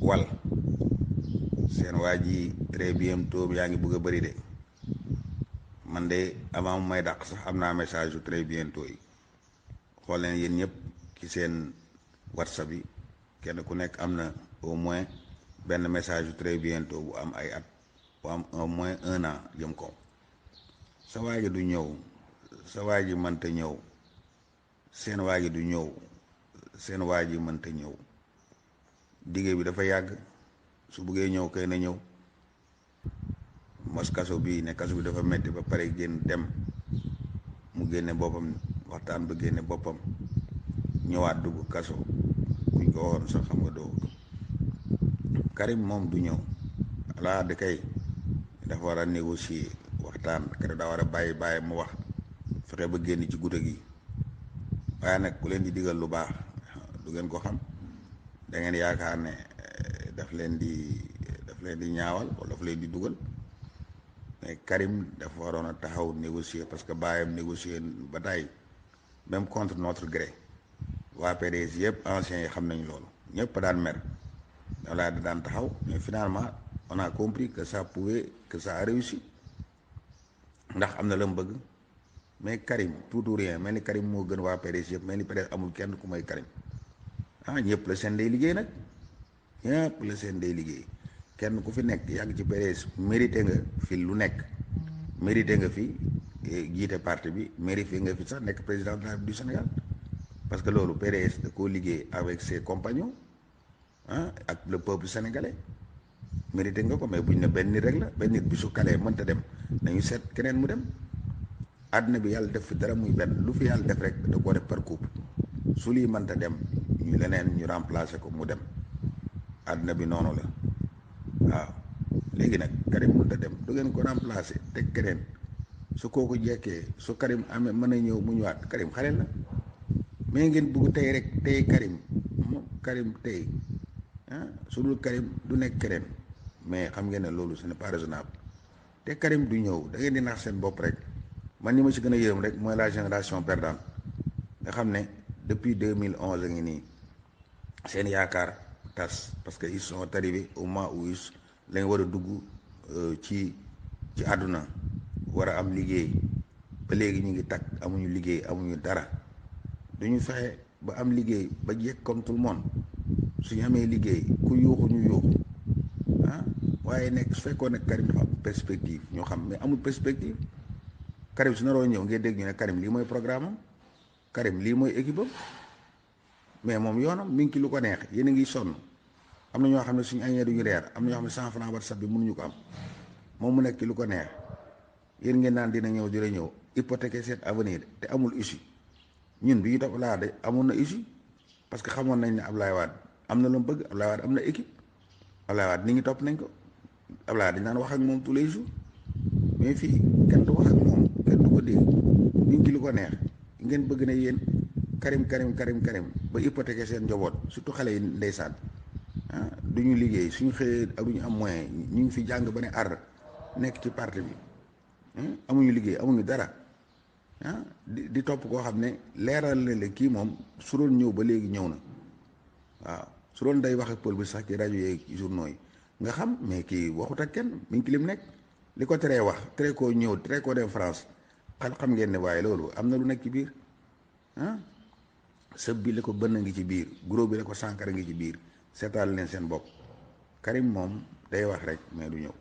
wal seen waa ji très bientôt yaa ngi bëgg a bëri de man de avant may dàq sax am naa message yu très bientôt yi xool leen yéen ñëpp ci seen whatsapp yi kenn ku nekk am na au moins benn message yu très bientôt bu am ay at bu am au moins 1 an jëm ko sa waa ji du ñëw sa waa ji mënta ñëw seen waa ji du ñëw seen waa ji mënta ñëw dige bi dafa yàgg su buggee ñëw kay na ñëw mos kaso bi ne kaso bi dafa metti ba pare génn dem mu génne boppam waxtaan ba génne boppam ñëwaat dugg kaso buñ ko waxoon sax xam nga doo Karim moom du ñëw alaa di kay dafa war a négocier waxtaan Karim daa war a bàyyi mu wax fexe ba génn ci guddi gi waaye nag ku leen di digal lu baax du ngeen ko xam da ngeen yaakaar ne daf leen di ñaawal wala daf leen di dugal mais Karim dafa waroon a taxaw négocier parce que bàyyam négocier ba tey même contre notre gré waa PDS yëpp anciens yi xam nañ loolu ñëpp daan mer walla da daan taxaw mais finalement on a compris que ça a réussi ndax am na la mu bëgg mais Karim tout ou rien mel ni Karim moo gën waa PDS yëpp mel ni PDS amul kenn ku may Karim ñëpp la seen day liggéey nag ñëpp la seen day liggéey kenn ku fi nekk yàgg ci PDS mérité nga fi lu nekk mérité nga fi jiite parti bi mérité nga fi sax nekk président de la République du Sénégal parce que loolu PDS da koo liggéey avec ses compagnons ak le peuple sénégalais mérité nga ko mais buñ ne benn nit rek la benn nit bi su kalee mënta dem nañu seet keneen mu dem àdduna bi yàlla def fi dara muy benn lu fi yàlla def rek da koo def par couple su lii mënta dem ñu leneen ñu remplacer ko mu dem àdduna bi noonu la waaw léegi nag Karim mënta dem du ngeen ko remplacer teg keneen su kooku jekkee su Karim amee mën a ñëw mu ñëwaat Karim xale la mais ngeen bugg tey rek tey Karim tey su dul Karim du nekk keneen mais xam ngeen ne loolu ce n'est pas raisonnable te Karim du ñëw da ngeen di nax seen bopp rek man ñi ma ci gën a yërëm rek mooy la génération perdante nga xam ne depuis 2011 a ngi nii seen yaakaar tas parce que ils sont arrivés au moment où lañ war a dugg ci àdduna war a am liggéey ba léegi ñu ngi takk amuñu liggéey amuñu dara duñu fexe ba am liggéey ba jekk comme tout le monde suñu amee liggéey ku yuuxu ñu yuuxu waaye nekk su fekkoon ne Karim dafa am perspective ñoo xam mais amul perspective Karim su naroo ñëw ngeen dégg ñu ne Karim lii mooy programme am Karim lii mooy équipe am mais moom yoonam mi ngi ci lu ko neex yéen a ngi sonn am na ñoo xam ne suñu añee duñu reer am na ñoo xam ne 100 francs WhatsApp bi mënuñu ko am moom mu nekk ci lu ko neex yéen ngeen naan dina ñëw hypothéquer seen avenir te amul issue ñun bi ñu topp laa de amoon na issue parce que xamoon nañ ne Ablaye Wade am na lu mu bëgg Ablaye Wade am na équipe Ablaye Wade nit ñi topp nañ ko Ablaye Wade dañ naan wax ak moom tous les jours mais fii kenn du wax ak moom kenn du ko dégg ñu ngi ci lu ko neex ngeen bëgg ne yéen Karim ba hypothéquer seen njaboot surtout xale yi ndeysaan du ñu liggéey suñu xëyee ak du ñu am moyen ñu ngi fi jàng ba ne ar nekk ci parti bi amuñu liggéey amuñu dara di topp koo xam ne leeral la kii moom su doon ñëw ba léegi ñëw na waaw su doon day wax ak pël bi sax ci rajo yeeg journaux yi nga xam mais kii waxut ak kenn mi ngi ci lim nekk li ko teree wax tere koo ñëw tere koo dem France xam ngeen ne waaye loolu am na lu nekk ci biir sëb bi la ko bënn ngi ci biir gros bi la ko sànkara ngi ci biir seetal leen seen bopp Karim moom day wax rek mais du ñëw